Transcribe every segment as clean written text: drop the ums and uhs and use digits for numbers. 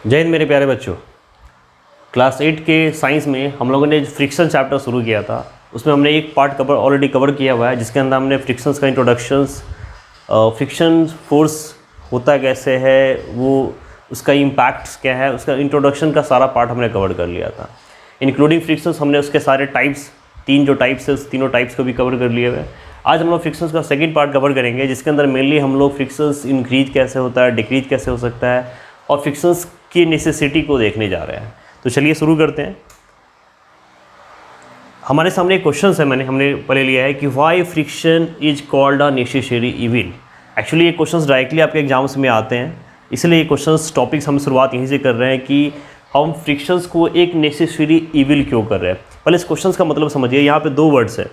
जय हिंद मेरे प्यारे बच्चों। क्लास 8 के साइंस में हम लोगों ने फ्रिक्शन चैप्टर शुरू किया था। उसमें हमने एक पार्ट ऑलरेडी कवर किया हुआ है, जिसके अंदर हमने फ्रिक्शंस का इंट्रोडक्शंस, फ्रिक्शन फोर्स होता कैसे है, वो उसका इम्पैक्ट्स क्या है, उसका इंट्रोडक्शन का सारा पार्ट हमने कवर कर लिया था। इंक्लूडिंग फ्रिक्शंस हमने उसके सारे टाइप्स, तीन जो टाइप्स है उस तीनों टाइप्स को भी कवर कर लिए हुए हैं। आज हम लोग फ्रिक्शंस का सेकंड पार्ट कवर करेंगे, जिसके अंदर मेनली हम लोग फ्रिक्शंस इंक्रीज कैसे होता है, डिक्रीज कैसे हो सकता है और फ्रिक्शंस की नेसेसिटी को देखने जा रहे हैं। तो चलिए शुरू करते हैं। हमारे सामने एक क्वेश्चन है, हमने पढ़े लिया है कि why friction is called a necessary evil. Actually ये क्वेश्चंस डायरेक्टली आपके एग्जाम्स में आते हैं, इसलिए ये क्वेश्चंस टॉपिक्स हम शुरुआत यहीं से कर रहे हैं कि हम फ्रिक्शंस को एक नेसेसरी इविल क्यों कर रहे हैं। पहले इस क्वेश्चंस का मतलब समझिए। यहाँ पे दो वर्ड्स है,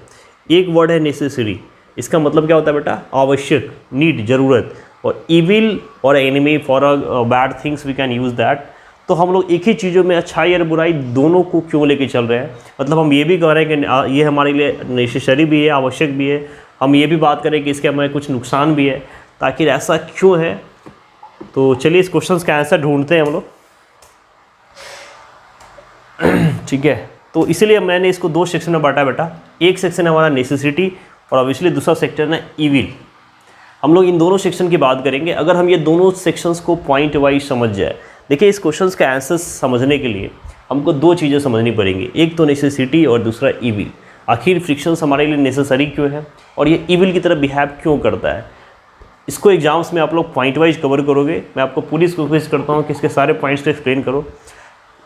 एक वर्ड है नेसेसरी, इसका मतलब क्या होता है बेटा, आवश्यक, नीड, ज़रूरत, और इविल और enemy for a bad things we can use that. तो हम लोग एक ही चीज़ों में अच्छाई और बुराई दोनों को क्यों लेके चल रहे हैं, मतलब हम ये भी कह रहे हैं कि ये हमारे लिए नेसेसरी भी है, आवश्यक भी है, हम ये भी बात करें कि इसके हमें कुछ नुकसान भी है, ताकि ऐसा क्यों है। तो चलिए इस क्वेश्चन का आंसर ढूंढते हैं हम लोग। ठीक है, तो इसीलिए मैंने इसको दो सेक्शन में बांटा बेटा। एक सेक्शन है हमारा नेसेसिटी और ऑब्वियसली दूसरा सेक्शन है इविल। हम लोग इन दोनों सेक्शन की बात करेंगे। अगर हम ये दोनों सेक्शंस को पॉइंट वाइज समझ जाए, देखिए इस क्वेश्चंस का आंसर्स समझने के लिए हमको दो चीज़ें समझनी पड़ेंगी, एक तो नेसेसिटी और दूसरा इविल। आखिर फ्रिक्शंस हमारे लिए नेसेसरी क्यों है और ये इविल की तरफ बिहेव क्यों करता है। इसको एग्जाम्स में आप लोग पॉइंट वाइज कवर करोगे। मैं आपको पूरी कोशिश करता हूँ कि इसके सारे पॉइंट्स को एक्सप्लेन करो।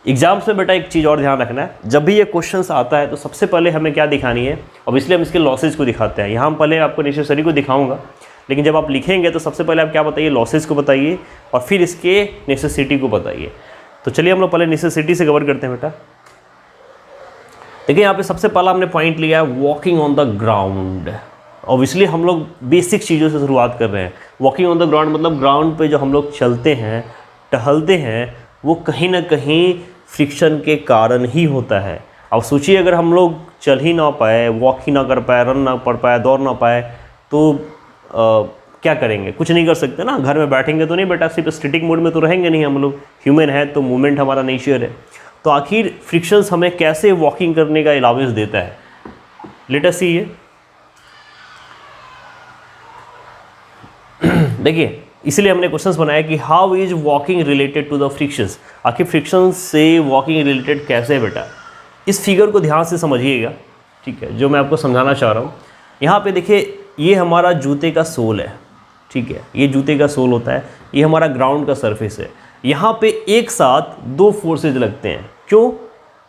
एग्जाम्स में बेटा एक चीज़ और ध्यान रखना है, जब भी ये क्वेश्चंस आता है तो सबसे पहले हमें क्या दिखानी है, ऑब्वियसली हम इसके लॉसेज को दिखाते हैं। यहाँ हम पहले आपको नेसेसरी को दिखाऊंगा, लेकिन जब आप लिखेंगे तो सबसे पहले आप क्या बताइए, लॉसेज को बताइए और फिर इसके नेसेसिटी को बताइए। तो चलिए हम लोग पहले नेसेसिटी से कवर करते हैं बेटा। देखिए यहाँ पे सबसे पहला हमने पॉइंट लिया है walking on the ground. Obviously हम लोग बेसिक चीज़ों से शुरुआत कर रहे हैं। वॉकिंग ऑन द ग्राउंड मतलब ग्राउंड पे जो हम लोग चलते हैं, टहलते हैं, वो कहीं ना कहीं फ्रिक्शन के कारण ही होता है। अब सोचिए अगर हम लोग चल ही ना पाए, वॉक ही ना कर पाए, रन ना पढ़ पाए, दौड़ ना पाए, तो क्या करेंगे, कुछ नहीं कर सकते ना। घर में बैठेंगे तो नहीं बेटा, सिर्फ स्टैटिक मोड में तो रहेंगे नहीं। हम लोग ह्यूमन है तो मूवमेंट हमारा नेचर है। तो आखिर फ्रिक्शंस हमें कैसे वॉकिंग करने का अलाउंस देता है, लेट अस सी। ये देखिए इसलिए हमने क्वेश्चंस बनाया कि how is walking related to the frictions. आखिर फ्रिक्शंस से वॉकिंग रिलेटेड कैसे है बेटा। इस फिगर को ध्यान से समझिएगा, ठीक है, जो मैं आपको समझाना चाह रहा हूँ। यहाँ पे देखिए ये हमारा जूते का सोल है, ठीक है, ये जूते का सोल होता है, ये हमारा ग्राउंड का सरफेस है। यहाँ पे एक साथ दो फोर्सेज लगते हैं। क्यों?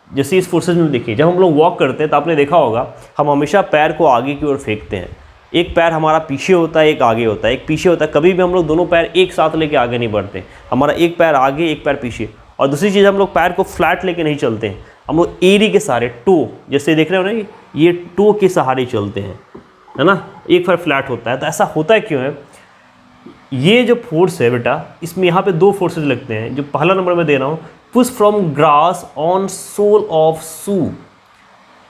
जैसे इस फोर्सेज में देखिए, जब हम लोग वॉक करते हैं तो आपने देखा होगा हम हमेशा पैर को आगे की ओर फेंकते हैं। एक पैर हमारा पीछे होता है, एक आगे होता है, एक पीछे होता है। कभी भी हम लोग दोनों पैर एक साथ लेके आगे नहीं बढ़ते, हमारा एक पैर आगे एक पैर पीछे। और दूसरी चीज़, हम लोग पैर को फ्लैट लेके नहीं चलते हैं, हम लोग एड़ी के सहारे, टो, जैसे देख रहे हो ना, ये टो के सहारे चलते हैं, है ना। एक पैर फ्लैट होता है। तो ऐसा होता है क्यों है, ये जो फोर्स है बेटा, इसमें यहाँ पे दो फोर्सेज लगते हैं। जो पहला नंबर में दे रहा हूँ, push from grass on sole of shoe.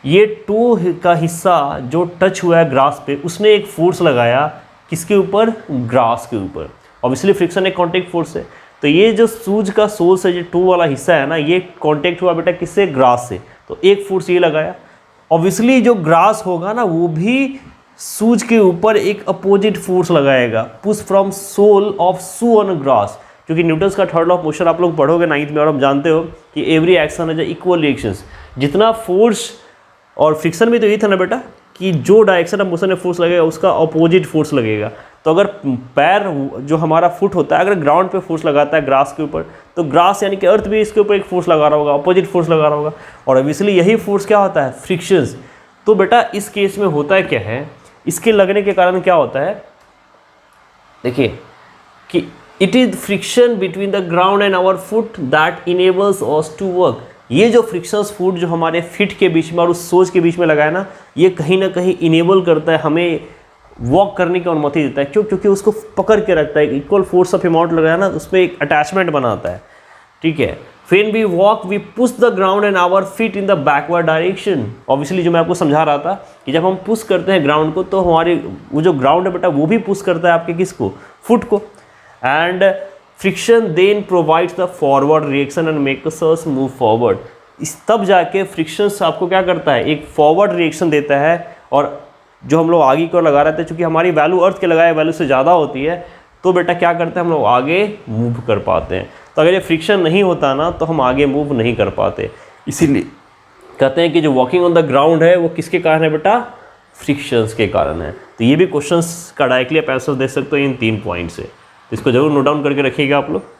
ये टो का हिस्सा जो टच हुआ है ग्रास पे, उसने एक फोर्स लगाया किसके ऊपर, ग्रास के ऊपर। ऑब्वियसली फ्रिक्शन एक कॉन्टेक्ट फोर्स है। तो ये जो शूज का सोल से जो टो वाला हिस्सा है ना, ये कॉन्टेक्ट हुआ बेटा किससे, ग्रास से। तो एक फोर्स ये लगाया। ऑब्वियसली जो ग्रास होगा ना, वो भी शूज के ऊपर एक अपोजिट फोर्स लगाएगा, push from sole of shoe on grass. क्योंकि न्यूटन्स का थर्ड लॉ ऑफ मोशन आप लोग पढ़ोगे 9th में, और आप जानते हो कि एवरी एक्शन है इक्वल रिएक्शंस। जितना फोर्स, और फ्रिक्शन में तो ये था ना बेटा कि जो डायरेक्शन ऑफ मोशन में फोर्स लगेगा उसका अपोजिट फोर्स लगेगा। तो अगर पैर जो हमारा फुट होता है, अगर ग्राउंड पे फोर्स लगाता है ग्रास के ऊपर, तो ग्रास यानी कि अर्थ भी इसके ऊपर एक फोर्स लगा रहा होगा, अपोजिट फोर्स लगा रहा होगा। और ऑब्वियसली यही फोर्स क्या होता है, फ्रिक्शंस। तो बेटा इस केस में होता है क्या है, इसके लगने के कारण क्या होता है, देखिए कि it is friction between the ground and our foot that enables us to work. ये जो फ्रिक्शंस फुट जो हमारे फिट के बीच में और उस सोच के बीच में लगा है ना, ये कहीं ना कहीं इनेबल करता है, हमें वॉक करने की अनुमति देता है। क्यों? क्योंकि उसको पकड़ के रखता है, इक्वल फोर्स ऑफ अमाउंट लगाया ना, उसमें एक अटैचमेंट बनाता है, ठीक है। When we walk, we push the ground and our feet in the backward direction. Obviously जो मैं आपको समझा रहा था कि जब हम पुश करते हैं ग्राउंड को, तो हमारे वो जो ग्राउंड है बेटा, वो भी पुश करता है आपके किसको, फुट को। And friction then provides the forward reaction and makes us move forward. इस तब जाके फ्रिक्शन आपको क्या करता है, एक फॉरवर्ड रिएक्शन देता है, और जो हम लोग आगे की ओर लगा रहे थे, चूँकि हमारी वैल्यू अर्थ के लगाए वैल्यू से ज़्यादा होती है, तो बेटा क्या करते हैं हम लोग आगे मूव कर पाते हैं। तो अगर ये फ्रिक्शन नहीं होता ना तो हम आगे मूव नहीं कर पाते। इसीलिए कहते हैं कि जो वॉकिंग ऑन द ग्राउंड है वो किसके कारण है बेटा, फ्रिक्शंस के कारण है। तो ये भी क्वेश्चंस का डायरेक्टली आप आंसर दे सकते हो इन 3 पॉइंट से, इसको जरूर नोट डाउन करके रखिएगा आप लोग।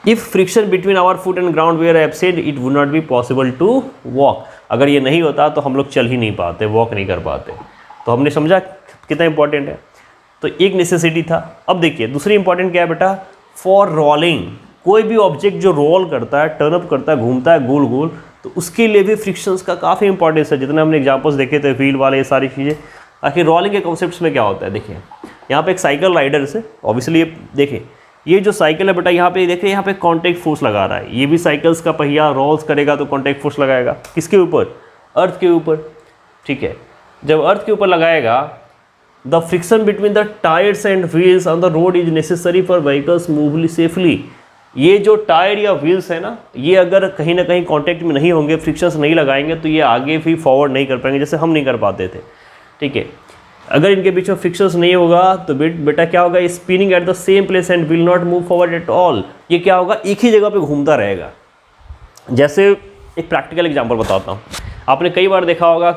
If friction between our foot and ground were absent it would not be possible to walk. अगर ये नहीं होता तो हम लोग चल ही नहीं पाते, वॉक नहीं कर पाते। तो हमने समझा कितना इंपॉर्टेंट है। तो एक नेसेसिटी था। अब देखिए दूसरी इंपॉर्टेंट क्या है बेटा, फॉर रोलिंग। कोई भी ऑब्जेक्ट जो रोल करता है, टर्न अप करता है, घूमता है गोल गोल, तो उसके लिए भी फ्रिक्शंस का काफ़ी इंपॉर्टेंस है। जितने हमने एग्जांपल्स देखे थे व्हील वाले, ये सारी चीज़ें। आखिर रोलिंग के कॉन्सेप्ट्स में क्या होता है, देखिए यहाँ पे एक साइकिल राइडर से, ऑब्वियसली ये देखिए ये जो साइकिल है बेटा, यहाँ पे देखिए यहाँ पे कॉन्टैक्ट फोर्स लगा रहा है। ये भी साइकिल्स का पहिया रोल्स करेगा तो कॉन्टैक्ट फोर्स लगाएगा किसके ऊपर, अर्थ के ऊपर, ठीक है। जब अर्थ के ऊपर लगाएगा, the friction between the tyres and wheels on the road is necessary for vehicles move safely. ये जो टायर या व्हील्स है ना, ये अगर कहीं ना कहीं कांटेक्ट में नहीं होंगे, फ्रिक्शंस नहीं लगाएंगे, तो ये आगे भी फॉरवर्ड नहीं कर पाएंगे, जैसे हम नहीं कर पाते थे, ठीक है। अगर इनके बीच में फ्रिक्शंस नहीं होगा तो बेटा क्या होगा, spinning at the same place and will not move forward at all. ये क्या होगा, एक ही जगह पे घूमता रहेगा। जैसे एक प्रैक्टिकल एग्जांपल बताता हूँ। आपने कई बार देखा होगा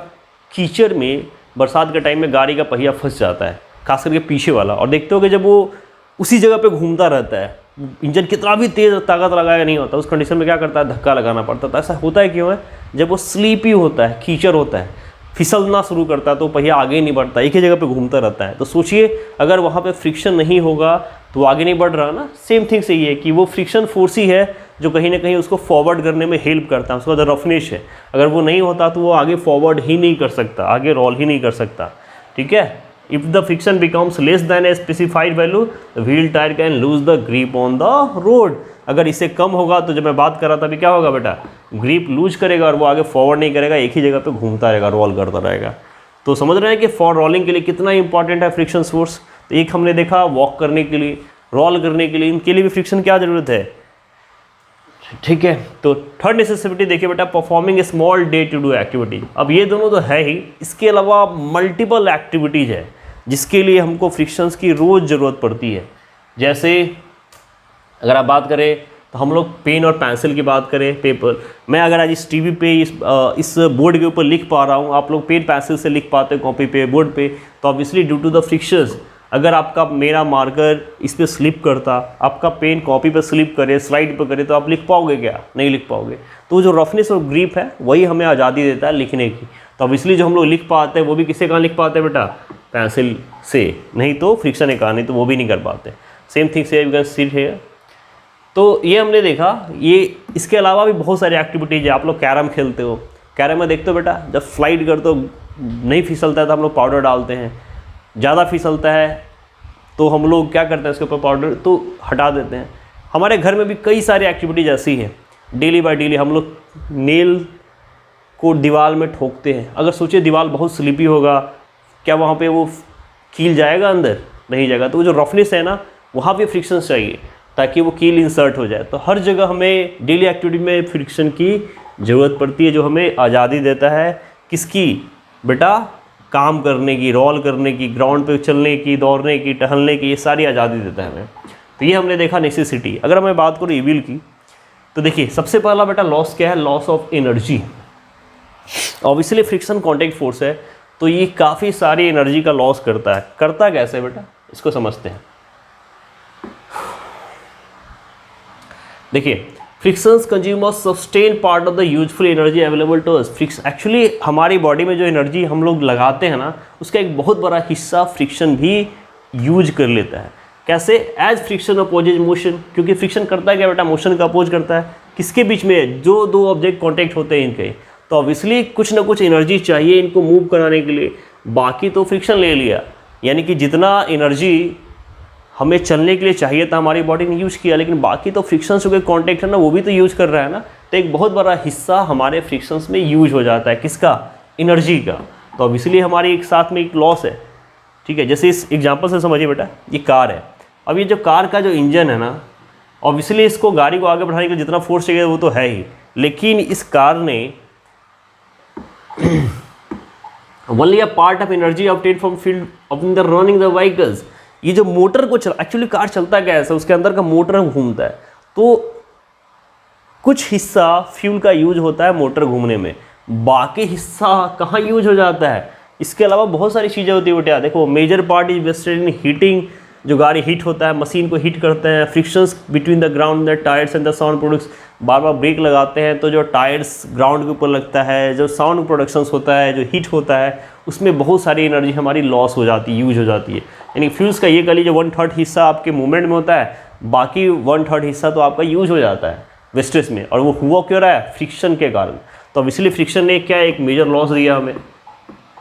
कीचड़ में बरसात के टाइम में गाड़ी का पहिया फंस जाता है, खास करके पीछे वाला, और देखते हो कि जब वो उसी जगह पे घूमता रहता है, इंजन कितना भी तेज़ ताकत लगाया नहीं होता, उस कंडीशन में क्या करता है, धक्का लगाना पड़ता है। तो ऐसा होता है क्यों है, जब वो स्लीपी होता है, कीचड़ होता है, फिसलना शुरू करता है, तो पहिया आगे ही नहीं बढ़ता, एक ही जगह पे घूमता रहता है। तो सोचिए अगर वहाँ पे फ्रिक्शन नहीं होगा तो आगे नहीं बढ़ रहा ना। सेम थिंग से ये है कि वो फ्रिक्शन फोर्स ही है जो कहीं ना कहीं उसको फॉरवर्ड करने में हेल्प करता है, उसका जो रफनेस है, अगर वो नहीं होता तो वो आगे फॉरवर्ड ही नहीं कर सकता, आगे रोल ही नहीं कर सकता, ठीक है। If the friction becomes less than a specified value, the wheel tyre can lose the grip on the road. अगर इससे कम होगा तो जब मैं बात कर रहा था अभी, क्या होगा बेटा, ग्रिप लूज करेगा और वो आगे फॉरवर्ड नहीं करेगा, एक ही जगह पे घूमता रहेगा, रोल करता रहेगा। तो समझ रहे हैं कि फॉर रोलिंग के लिए कितना इंपॉर्टेंट है फ्रिक्शन फोर्स। तो एक हमने देखा वॉक करने के लिए, रोल करने के लिए, इनके लिए भी फ्रिक्शन क्या ज़रूरत है, ठीक है। तो थर्ड नेसेसिटी देखिए बेटा, performing a small day to do activity. अब ये दोनों तो है ही, इसके अलावा मल्टीपल एक्टिविटीज़ है जिसके लिए हमको फ्रिक्शंस की रोज़ ज़रूरत पड़ती है। जैसे अगर आप बात करें तो हम लोग पेन और पेंसिल की बात करें, पेपर, मैं अगर आज इस टीवी पे इस बोर्ड के ऊपर लिख पा रहा हूँ, आप लोग पेन पेंसिल से लिख पाते हैं कॉपी पे, बोर्ड पे, तो obviously due to the frictions, अगर आपका मेरा मार्कर इस पर स्लिप करता, आपका पेन कॉपी पे स्लिप करे, स्लाइड पे करे, तो आप लिख पाओगे क्या, नहीं लिख पाओगे। तो जो रफनेस और ग्रिप है वही हमें आज़ादी देता है लिखने की। तो अब इसलिए जो हम लोग लिख पाते हैं वो भी किससे कहाँ लिख पाते हैं बेटा, पेंसिल से, नहीं तो फ्रिक्शन है कहाँ, नहीं तो वो भी नहीं कर पाते। सेम थिंग से यू कैन सी हियर। तो ये हमने देखा। ये इसके अलावा भी बहुत सारी एक्टिविटीज़ है। आप लोग कैरम खेलते हो, कैरम में देखते हो बेटा, जब स्लाइड करते हो नहीं फिसलता है तो हम लोग पाउडर डालते हैं, ज़्यादा फिसलता है तो हम लोग क्या करते हैं, इसके ऊपर पाउडर तो हटा देते हैं। हमारे घर में भी कई सारी एक्टिविटीज़ ऐसी हैं, डेली बाय डेली हम लोग नेल को दीवार में ठोकते हैं। अगर सोचिए दीवार बहुत स्लिपी होगा, क्या वहाँ पे वो कील जाएगा अंदर, नहीं जाएगा। तो जो रफनेस है ना, वहाँ पे फ्रिक्शन चाहिए ताकि वो कील इंसर्ट हो जाए। तो हर जगह हमें डेली एक्टिविटी में फ्रिक्शन की ज़रूरत पड़ती है, जो हमें आज़ादी देता है किसकी बेटा, काम करने की, रोल करने की, ग्राउंड पे चलने की, दौड़ने की, टहलने की, ये सारी आज़ादी देता है हमें। तो ये हमने देखा नेसेसिटी। अगर मैं बात करूँ इविल की, तो देखिए सबसे पहला बेटा लॉस क्या है, loss of energy. Obviously friction contact force है, तो ये काफ़ी सारी एनर्जी का लॉस करता है। करता कैसे बेटा, इसको समझते हैं। देखिए frictions consume a sustain part of the useful energy available to us. Friction actually हमारी बॉडी में जो एनर्जी हम लोग लगाते हैं ना, उसका एक बहुत बड़ा हिस्सा फ्रिक्शन भी यूज कर लेता है। कैसे, एज फ्रिक्शन अपोजेज मोशन, क्योंकि फ्रिक्शन करता है क्या बेटा, मोशन का अपोज करता है। किसके बीच में, जो दो ऑब्जेक्ट कॉन्टैक्ट होते हैं इनके, तो ऑब्वियसली कुछ ना कुछ एनर्जी चाहिए इनको मूव कराने के लिए। बाकी तो फ्रिक्शन ले लिया, यानी कि जितना एनर्जी हमें चलने के लिए चाहिए था हमारी बॉडी ने यूज़ किया, लेकिन बाकी तो फ्रिक्शंस के कॉन्टैक्ट है ना, वो भी तो यूज़ कर रहा है ना। तो एक बहुत बड़ा हिस्सा हमारे फ्रिक्शंस में यूज हो जाता है, किसका, एनर्जी का। तो अब इसलिए हमारी एक साथ में एक लॉस है, ठीक है। जैसे इस एग्जांपल से समझिए बेटा, ये कार है, अब ये जो कार का जो इंजन है ना, ऑब्वियसली इसको गाड़ी को आगे बढ़ाने के लिए जितना फोर्स चाहिए वो तो है ही, लेकिन इस कार ने only a part of energy obtained from field of the running the vehicles. ये जो मोटर को एक्चुअली कार चलता क्या है, उसके अंदर का मोटर घूमता है, तो कुछ हिस्सा फ्यूल का यूज होता है मोटर घूमने में, बाकी हिस्सा कहाँ यूज हो जाता है। इसके अलावा बहुत सारी चीज़ें होती है बेटा, देखो major part is wasted in heating, जो गाड़ी हीट होता है, मशीन को हीट करते हैं, frictions between the ground the tyres and the sound products, बार बार ब्रेक लगाते हैं तो जो टायर्स ग्राउंड के ऊपर लगता है, जो साउंड प्रोडक्शंस होता है, जो हीट होता है, उसमें बहुत सारी एनर्जी हमारी लॉस हो जाती है, यूज हो जाती है। यानी फ्यूल्स का ये कह लीजिए 1/3 हिस्सा आपके मूवमेंट में होता है, बाकी 1/3 हिस्सा तो आपका यूज हो जाता है वेस्टेज में, और वो हुआ क्यों रहा है, फ्रिक्शन के कारण। तो इसलिए फ्रिक्शन ने क्या एक मेजर लॉस दिया हमें,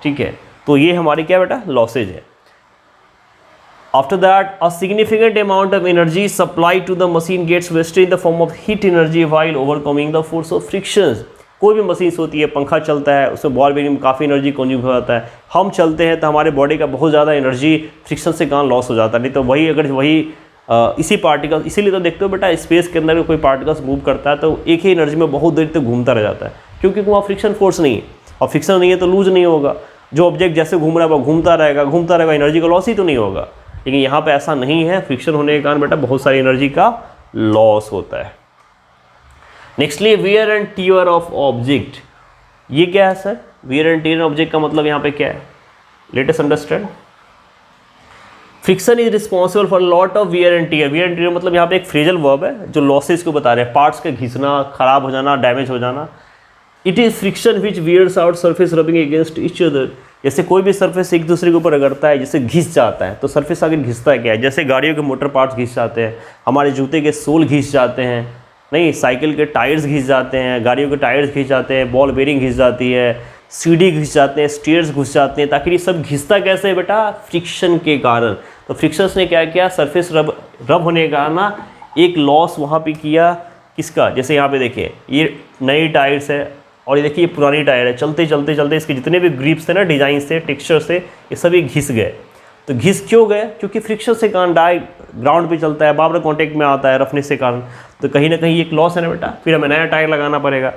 ठीक है, तो ये हमारी क्या बेटा लॉसेज है। After that, a significant amount of energy supplied to the machine gets wasted in the form of heat energy while overcoming the force of frictions। कोई भी मशीन होती है, पंखा चलता है, उसमें बॉल बेरिंग में काफ़ी एनर्जी कंज्यूम हो जाता है, हम चलते हैं तो हमारे बॉडी का बहुत ज़्यादा एनर्जी फ्रिक्शन से कहाँ लॉस हो जाता है। नहीं तो वही अगर वही इसी पार्टिकल, इसीलिए तो देखते हो बेटा स्पेस के अंदर कोई पार्टिकल्स मूव करता है तो एक ही एनर्जी में बहुत देर तक घूमता रह जाता है, क्योंकि वहाँ फ्रिक्शन फोर्स नहीं है, और फ्रिक्शन नहीं है तो लूज नहीं होगा, जो ऑब्जेक्ट जैसे घूम रहा है वो घूमता रहेगा, एनर्जी का लॉस ही तो नहीं होगा। लेकिन यहाँ पे ऐसा नहीं है, फ्रिक्शन होने के कारण बेटा बहुत सारी एनर्जी का लॉस होता है। Nextly wear and tear of object, ये क्या है sir, wear and tear object का मतलब यहाँ पे क्या है, let us understand. Friction is responsible for lot of wear and tear. Wear and tear मतलब यहाँ पे एक फ्रेजल वर्ब है जो लॉसेज को बता रहे हैं, पार्ट्स के घिसना, खराब हो जाना, डैमेज हो जाना। It is friction which wears out surface rubbing against each other. जैसे कोई भी सरफेस एक दूसरे के ऊपर रगड़ता है, जैसे घिस जाता है, तो सरफेस आगे घिसता है क्या है, जैसे गाड़ियों के मोटर पार्ट्स घिस जाते हैं, हमारे जूते के सोल घिस जाते हैं, नहीं साइकिल के टायर्स घिस जाते हैं, गाड़ियों के टायर्स घिस जाते हैं, बॉल बेरिंग घिस जाती है, सीढ़ी घिस जाते हैं, स्टेयर्स घुस जाते हैं, ताकि ये सब घिसता कैसे है बेटा, फ्रिक्शन के कारण। तो फ्रिक्शंस ने क्या किया, सरफेस रब होने के कारण ना एक लॉस वहाँ पे किया, किसका, जैसे यहाँ पे देखिए ये नई टायर्स है और ये देखिए ये पुरानी टायर है, चलते चलते चलते इसके जितने भी ग्रिप्स थे ना, डिजाइन से, टेक्सचर से, ये सभी घिस गए। तो घिस क्यों गए, क्योंकि फ्रिक्शन से कारण ग्राउंड पे चलता है, बार बार कॉन्टेक्ट में आता है रफनेस के कारण, तो कहीं ना कहीं एक लॉस है ना बेटा, फिर हमें नया टायर लगाना पड़ेगा।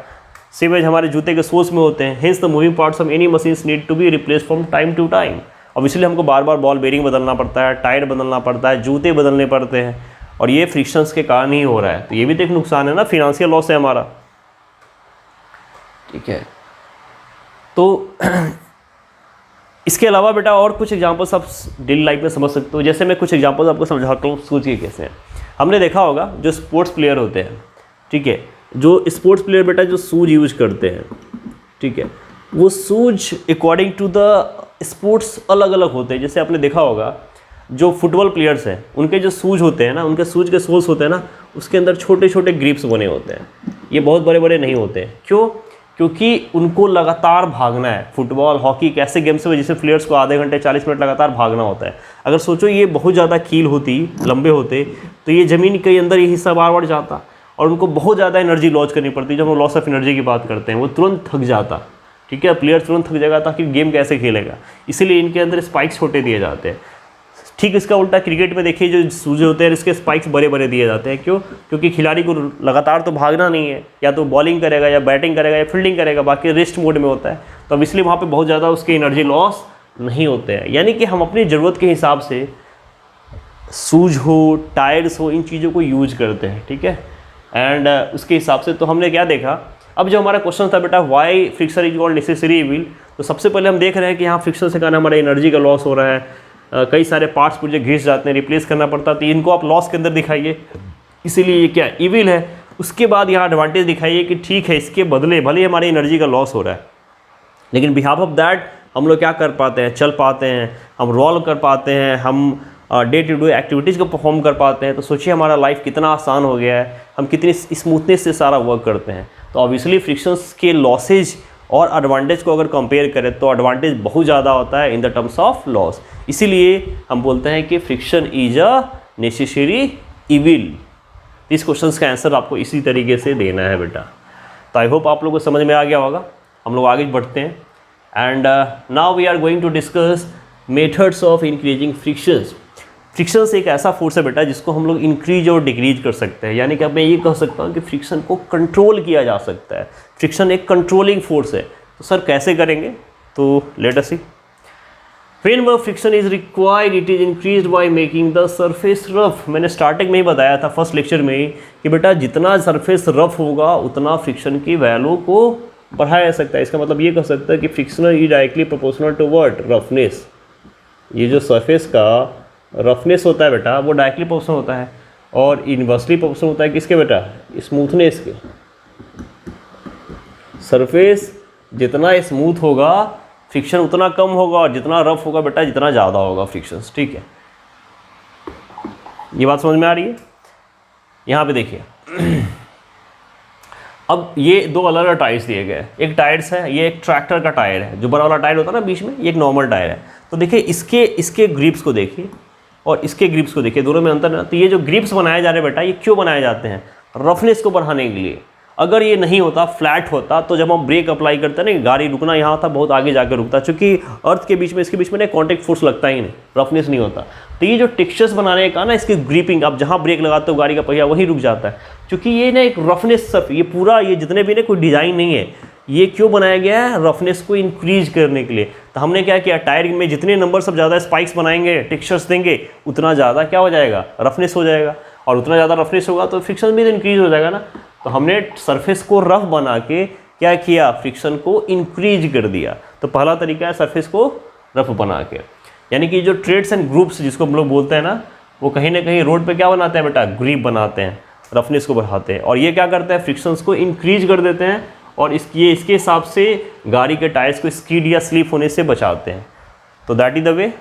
सीवेज हमारे जूते के सोल्स में होते हैं, hence the moving parts of any machines need to be replace from time to time. अब इसलिए हमको बार बार बॉल बेरिंग बदलना पड़ता है, टायर बदलना पड़ता है, जूते बदलने पड़ते हैं, और ये फ्रिक्शंस के कारण ही हो रहा है। तो ये भी तो एक नुकसान है ना, फिनेंशियल लॉस है हमारा, ठीक है। तो इसके अलावा बेटा और कुछ एग्जांपल्स आप डेली लाइफ में समझ सकते हो। जैसे मैं कुछ एग्जांपल्स आपको समझाता हूँ, सोचिए कैसे हैं। हमने देखा होगा जो स्पोर्ट्स प्लेयर होते हैं, ठीक है, जो स्पोर्ट्स प्लेयर बेटा जो शूज यूज करते हैं, ठीक है, वो shoes according to the sports अलग अलग होते हैं। जैसे आपने देखा होगा जो फुटबॉल प्लेयर्स हैं उनके जो शूज होते हैं ना, उनके शूज के सोल्स होते हैं ना, उसके अंदर छोटे छोटे ग्रिप्स बने होते हैं, ये बहुत बड़े बड़े नहीं होते हैं। क्यों, क्योंकि उनको लगातार भागना है। फुटबॉल, हॉकी एक ऐसे गेम्स में जिसमें प्लेयर्स को आधे घंटे 40 मिनट लगातार भागना होता है। अगर सोचो ये बहुत ज़्यादा कील होती, लंबे होते, तो ये ज़मीन के अंदर ये हिस्सा बार बार जाता और उनको बहुत ज़्यादा एनर्जी लॉस करनी पड़ती। जब हम लॉस ऑफ एनर्जी की बात करते हैं, वो तुरंत थक जाता, ठीक है, प्लेयर तुरंत थक जाएगा, ताकि गेम कैसे खेलेगा। इसीलिए इनके अंदर स्पाइक्स छोटे दिए जाते हैं। ठीक इसका उल्टा क्रिकेट में देखिए जो सूजे होते हैं इसके स्पाइक्स बड़े बड़े दिए जाते हैं। क्यों, क्योंकि खिलाड़ी को लगातार तो भागना नहीं है, या तो बॉलिंग करेगा या बैटिंग करेगा या फील्डिंग करेगा, बाकी रेस्ट मोड में होता है। तो अब इसलिए वहाँ पे बहुत ज़्यादा उसके एनर्जी लॉस नहीं होते हैं। यानी कि हम अपनी ज़रूरत के हिसाब से शूज हो, टायर्स हो, इन चीज़ों को यूज करते हैं, ठीक है। एंड उसके हिसाब से तो हमने क्या देखा, अब जो हमारा क्वेश्चन था बेटा why friction is called necessary evil, तो सबसे पहले हम देख रहे हैं कि यहाँ फ्रिक्शन से कारण हमारा एनर्जी का लॉस हो रहा है, कई सारे पार्ट्स पुर्जे घिस जाते हैं, रिप्लेस करना पड़ता है, तो इनको आप लॉस के अंदर दिखाइए, इसीलिए ये क्या इविल है। उसके बाद यहाँ एडवांटेज दिखाइए कि ठीक है इसके बदले भले हमारी एनर्जी का लॉस हो रहा है, लेकिन बिहाफ ऑफ दैट हम लोग क्या कर पाते हैं, चल पाते हैं, हम रोल कर पाते हैं, हम डे टू डे एक्टिविटीज़ को परफॉर्म कर पाते हैं। तो सोचिए हमारा लाइफ कितना आसान हो गया है, हम कितनी स्मूथनेस से सारा वर्क करते हैं। तो ऑब्वियसली फ्रिक्शंस के लॉसेज और एडवांटेज को अगर कंपेयर करें तो एडवांटेज बहुत ज़्यादा होता है in the terms of loss. इसीलिए हम बोलते हैं कि friction is a necessary evil. इस क्वेश्चन का आंसर आपको इसी तरीके से देना है बेटा। तो आई होप आप लोगों को समझ में आ गया होगा। हम लोग आगे बढ़ते हैं and now we are going to discuss methods of increasing frictions. Frictions एक ऐसा फोर्स है बेटा जिसको हम लोग इंक्रीज और डिक्रीज कर सकते हैं, यानी कि अब मैं ये कह सकता हूँ कि फ्रिक्शन को कंट्रोल किया जा सकता है। फ्रिक्शन एक कंट्रोलिंग फोर्स है। तो सर कैसे करेंगे, तो let us see. Whenever friction is required, it is increased by making the surface rough। मैंने स्टार्टिंग में ही बताया था फर्स्ट लेक्चर में ही कि बेटा जितना सरफेस रफ होगा उतना फ्रिक्शन की वैल्यू को बढ़ाया जा सकता है। इसका मतलब ये कह सकता है कि friction is directly proportional to what, roughness. ये जो सरफेस का रफनेस होता है बेटा वो डायरेक्टली प्रोपोर्शनल होता है, और इनवर्सली प्रोपोर्शनल होता है किसके बेटा, स्मूथनेस के। सरफेस जितना स्मूथ होगा फ्रिक्शन उतना कम होगा, और जितना रफ होगा बेटा जितना ज़्यादा होगा फ्रिक्शन। ठीक है, ये बात समझ में आ रही है। यहाँ पे देखिए अब ये दो अलग अलग टायर्स दिए गए हैं। एक टायर्स है, ये एक ट्रैक्टर का टायर है, जो बड़ा वाला टायर होता है ना बीच में, ये एक नॉर्मल टायर है। तो देखिए इसके ग्रिप्स को देखिए और इसके ग्रिप्स को देखिए, दोनों में अंतर है। तो ये जो ग्रिप्स बनाए जा रहे हैं बेटा, ये क्यों बनाए जाते हैं, रफनेस को बढ़ाने के लिए। अगर ये नहीं होता, फ्लैट होता, तो जब हम ब्रेक अप्लाई करते हैं ना, गाड़ी रुकना यहाँ था, बहुत आगे जाकर रुकता, क्योंकि अर्थ के बीच में इसके बीच में ना कॉन्टैक्ट फोर्स लगता ही नहीं, रफनेस नहीं होता। तो ये जो टेक्सचर्स बनाने का ना, इसकी ग्रिपिंग, आप जहाँ ब्रेक लगाते हो गाड़ी का पहिया वहीं रुक जाता है, क्योंकि ये ना एक रफनेस सब, ये पूरा ये जितने भी ना कोई डिज़ाइन नहीं है, ये क्यों बनाया गया है, रफनेस को इंक्रीज करने के लिए। तो हमने क्या किया, टायर में जितने नंबर सब ज़्यादा स्पाइक्स बनाएंगे, टेक्सचर्स देंगे, उतना ज़्यादा क्या हो जाएगा, रफनेस हो जाएगा, और उतना ज़्यादा रफनेस होगा तो फ्रिक्शन भी इंक्रीज हो जाएगा ना। तो हमने सरफेस को रफ बना के क्या किया, फ्रिक्शन को इंक्रीज कर दिया। तो पहला तरीका है सरफेस को रफ बना के, यानी कि जो ट्रेड्स एंड ग्रुप्स जिसको हम लोग बोलते हैं ना, वो कहीं ना कहीं रोड पे क्या बनाते हैं बेटा, ग्रिप बनाते हैं, रफनेस को बढ़ाते हैं, और ये क्या करते हैं, फ्रिक्शंस को इंक्रीज कर देते हैं, और इसके हिसाब से गाड़ी के टायर्स को स्किड या स्लिप होने से बचाते हैं। तो that is the way.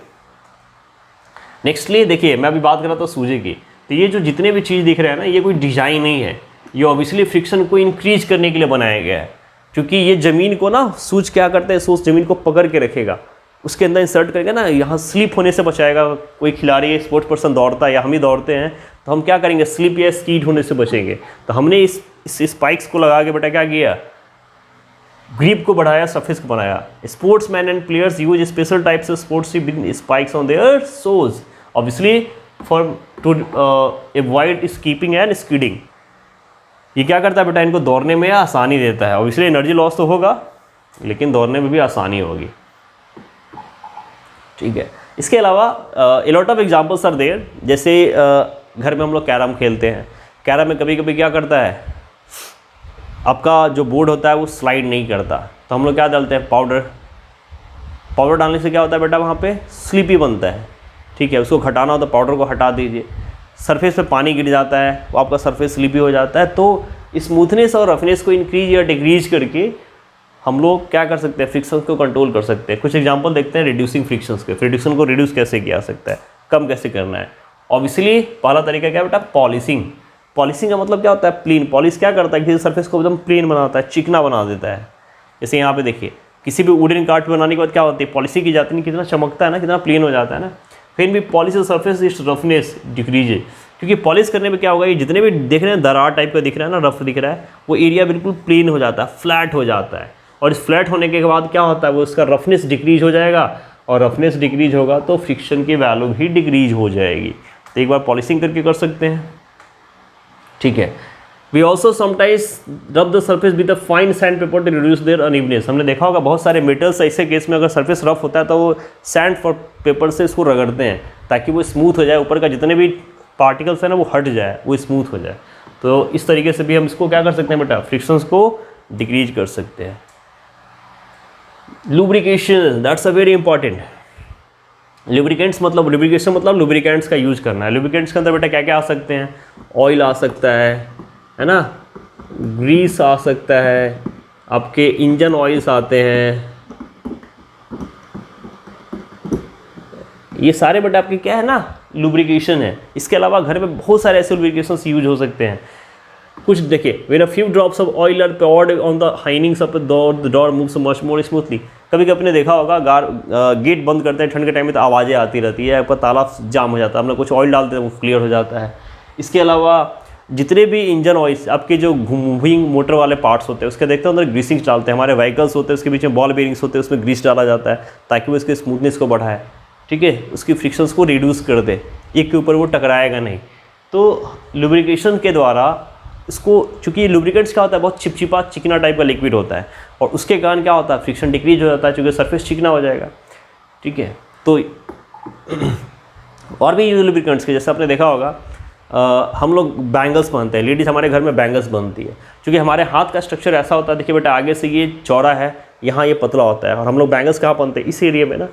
Nextly देखिए, मैं अभी बात कर रहा था सूजे की। तो ये जो जितने भी चीज़ दिख रहे हैं ना, ये कोई डिज़ाइन नहीं है, ये ऑब्वियसली फ्रिक्शन को इंक्रीज करने के लिए बनाया गया है, क्योंकि ये ज़मीन को ना, सूज क्या करता है, सूज ज़मीन को पकड़ के रखेगा, उसके अंदर इंसर्ट करके ना यहाँ स्लिप होने से बचाएगा। कोई खिलाड़ी स्पोर्ट्स पर्सन दौड़ता है या हम ही दौड़ते हैं, तो हम क्या करेंगे, स्लिप या स्कीड होने से बचेंगे। तो हमने इस स्पाइक्स को लगा के बेटा क्या किया, ग्रिप को बढ़ाया, सरफेस को बनाया। Sportsman and players use special types of sports spikes on their shoes, obviously for to avoid skipping and skidding. ये क्या करता है बेटा, इनको दौड़ने में आसानी देता है। ऑब्वियसली एनर्जी लॉस तो होगा, लेकिन दौड़ने में भी आसानी होगी। ठीक है, इसके अलावा a lot of examples are there. जैसे घर में हम लोग कैरम खेलते हैं, कैरम में कभी कभी क्या करता है, आपका जो बोर्ड होता है वो स्लाइड नहीं करता, तो हम लोग क्या डालते हैं, पाउडर डालने से क्या होता है बेटा, वहाँ पे स्लिपी बनता है। ठीक है, उसको हटाना हो तो पाउडर को हटा दीजिए, सरफेस पे पानी गिर जाता है, वो आपका सरफेस स्लिपी हो जाता है। तो स्मूथनेस और रफनेस को इंक्रीज या डिक्रीज करके हम लोग क्या कर सकते हैं, फ्रिक्शन को कंट्रोल कर सकते हैं। कुछ एग्जांपल देखते हैं रिड्यूसिंग फ्रिक्शंस के। फ्रिक्शन को रिड्यूस कैसे किया जा सकता है, कम कैसे करना है। ऑब्वियसली पहला तरीका क्या बेटा, पॉलिशिंग। पॉलिशिंग का मतलब क्या होता है, प्लेन। पॉलिश क्या करता है, किसी सरफेस को एकदम प्लेन बनाता है, चिकना बना देता है। जैसे यहाँ पे देखिए, किसी भी वुडन कार्ट बनाने के बाद क्या होती है, पॉलिशिंग की जाती है, कितना चमकता है ना, कितना प्लेन हो जाता है ना। फिर भी पॉलिश सरफेस इस रफनेस डिक्रीज है, क्योंकि पॉलिश करने में क्या होगा, ये जितने भी देख रहे हैं दरार टाइप का दिख रहा है ना, रफ दिख रहा है, वो एरिया बिल्कुल प्लेन हो जाता है, फ्लैट हो जाता है। और इस फ्लैट होने के बाद क्या होता है, वो उसका रफनेस डिक्रीज हो जाएगा, और रफनेस डिक्रीज होगा तो फ्रिक्शन की वैल्यू भी डिक्रीज हो जाएगी। तो एक बार पॉलिशिंग करके कर सकते हैं। ठीक है, we also sometimes rub the surface with a fine sand paper to reduce their unevenness. हमने देखा होगा बहुत सारे मेटल्स ऐसे केस में अगर सरफेस रफ होता है तो वो सैंड पेपर से इसको रगड़ते हैं ताकि वो स्मूथ हो जाए, ऊपर का जितने भी पार्टिकल्स है ना वो हट जाए, वो स्मूथ हो जाए। तो इस तरीके से भी हम इसको क्या कर सकते हैं बेटा, फ्रिक्शंस को डिक्रीज कर सकते हैं। Lubrication, that's a very important. Lubricants मतलब, लुब्रिकेशन मतलब लुब्रिकेंट्स का यूज करना है। लुब्रिकेंट्स के अंदर बेटा क्या क्या आ सकते हैं, ऑयल आ सकता है ना, ग्रीस आ सकता है, आपके इंजन ऑयल्स आते हैं, ये सारे बेटा आपके क्या है ना, लुब्रिकेशन है। इसके अलावा घर में बहुत सारे ऐसे लुब्रिकेशंस यूज हो सकते हैं। कुछ देखिए, when a few drops of oil are poured on the hinges of the door moves much more smoothly. कभी कभी आपने देखा होगा गेट बंद करते हैं ठंड के टाइम में तो आवाज़ें आती रहती है, ऊपर ताला जाम हो जाता है, हम लोग कुछ ऑयल डालते हैं वो क्लियर हो जाता है। इसके अलावा जितने भी इंजन ऑयल्स, आपके जो मूविंग मोटर वाले पार्ट्स होते हैं उसके देखते हैं अंदर ग्रीसिंग डालते हैं। हमारे व्हीकल्स होते हैं उसके बीच में बॉल बेरिंग्स होते हैं, उसमें ग्रीस डाला जाता है ताकि वो इसके स्मूथनेस को बढ़ाए, ठीक है, उसकी फ्रिक्शंस को रिड्यूस कर दे। एक के ऊपर वो टकराएगा नहीं। तो लुब्रिकेशन के द्वारा इसको, चूँकि लुब्रिकेंट्स क्या होता है, बहुत चिपचिपा चिकना टाइप का लिक्विड होता है, और उसके कारण क्या होता है, फ्रिक्शन डिक्रीज हो जाता है, चूँकि सरफेस चिकना हो जाएगा। ठीक है, तो और भी लुब्रिकेंट्स के, जैसे आपने देखा होगा हम लोग बैंगल्स पहनते हैं, लेडीज़ हमारे घर में बैंगल्स बनती है, क्योंकि हमारे हाथ का स्ट्रक्चर ऐसा होता है, देखिए बेटा आगे से ये चौड़ा है, यहाँ ये पतला होता है, और हम लोग बैंगल्स कहाँ पहनते हैं, इस एरिया में ना।